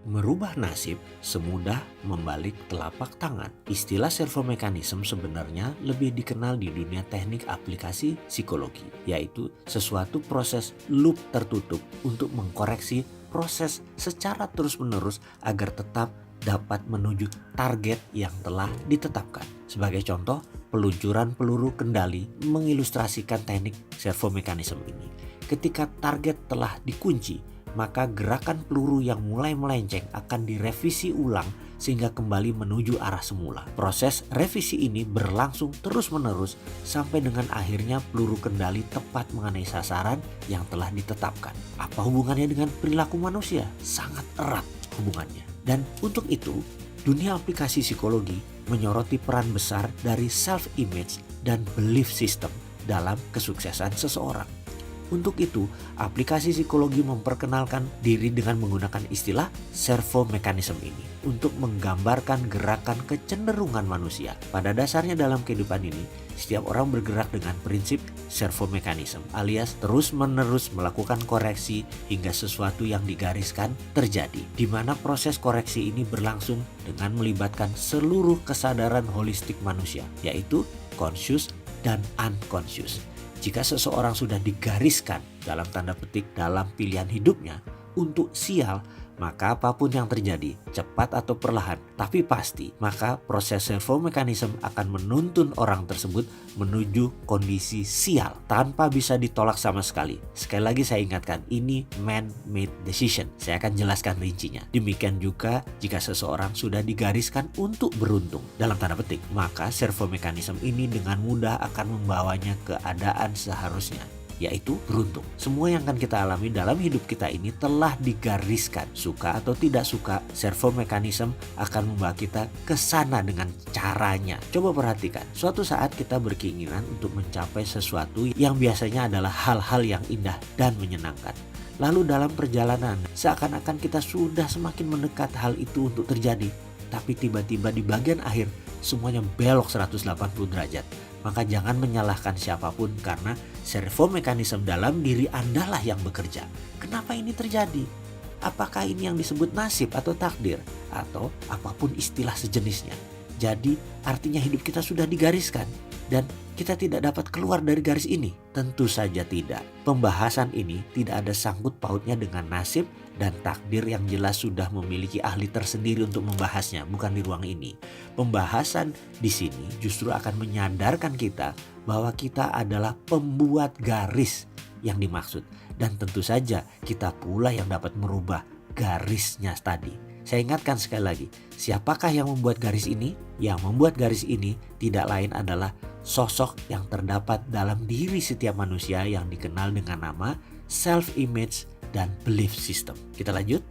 Merubah nasib semudah membalik telapak tangan. Istilah servo mekanisme sebenarnya lebih dikenal di dunia teknik aplikasi psikologi, yaitu sesuatu proses loop tertutup untuk mengkoreksi proses secara terus-menerus agar tetap dapat menuju target yang telah ditetapkan. Sebagai contoh, peluncuran peluru kendali mengilustrasikan teknik servo mekanisme ini. Ketika target telah dikunci, maka gerakan peluru yang mulai melenceng akan direvisi ulang sehingga kembali menuju arah semula. Proses revisi ini berlangsung terus-menerus sampai dengan akhirnya peluru kendali tepat mengenai sasaran yang telah ditetapkan. Apa hubungannya dengan perilaku manusia? Sangat erat hubungannya. Dan untuk itu, dunia aplikasi psikologi menyoroti peran besar dari self-image dan belief system dalam kesuksesan seseorang. Untuk itu, aplikasi psikologi memperkenalkan diri dengan menggunakan istilah servo mekanisme ini untuk menggambarkan gerakan kecenderungan manusia. Pada dasarnya dalam kehidupan ini, setiap orang bergerak dengan prinsip servo mekanisme alias terus-menerus melakukan koreksi hingga sesuatu yang digariskan terjadi, di mana proses koreksi ini berlangsung dengan melibatkan seluruh kesadaran holistik manusia, yaitu conscious dan unconscious. Jika seseorang sudah digariskan dalam tanda petik dalam pilihan hidupnya untuk sial, maka apapun yang terjadi, cepat atau perlahan, tapi pasti, maka proses servo mekanisme akan menuntun orang tersebut menuju kondisi sial tanpa bisa ditolak sama sekali. Sekali lagi saya ingatkan, ini man-made decision. Saya akan jelaskan rincinya. Demikian juga jika seseorang sudah digariskan untuk beruntung, dalam tanda petik, maka servo mekanisme ini dengan mudah akan membawanya ke keadaan seharusnya, yaitu beruntung. Semua yang akan kita alami dalam hidup kita ini telah digariskan. Suka atau tidak suka, servo mekanisme akan membawa kita ke sana dengan caranya. Coba perhatikan, suatu saat kita berkeinginan untuk mencapai sesuatu yang biasanya adalah hal-hal yang indah dan menyenangkan. Lalu dalam perjalanan, seakan-akan kita sudah semakin mendekat hal itu untuk terjadi. Tapi tiba-tiba di bagian akhir, semuanya belok 180 derajat. Maka jangan menyalahkan siapapun karena servo mekanisme dalam diri Anda lah yang bekerja. Kenapa ini terjadi? Apakah ini yang disebut nasib atau takdir? Atau apapun istilah sejenisnya. Jadi artinya hidup kita sudah digariskan dan kita tidak dapat keluar dari garis ini? Tentu saja tidak. Pembahasan ini tidak ada sangkut pautnya dengan nasib dan takdir yang jelas sudah memiliki ahli tersendiri untuk membahasnya, bukan di ruang ini. Pembahasan di sini justru akan menyadarkan kita bahwa kita adalah pembuat garis yang dimaksud. Dan tentu saja kita pula yang dapat merubah garisnya tadi. Saya ingatkan sekali lagi, siapakah yang membuat garis ini? Yang membuat garis ini tidak lain adalah sosok yang terdapat dalam diri setiap manusia yang dikenal dengan nama self-image dan belief system. Kita lanjut.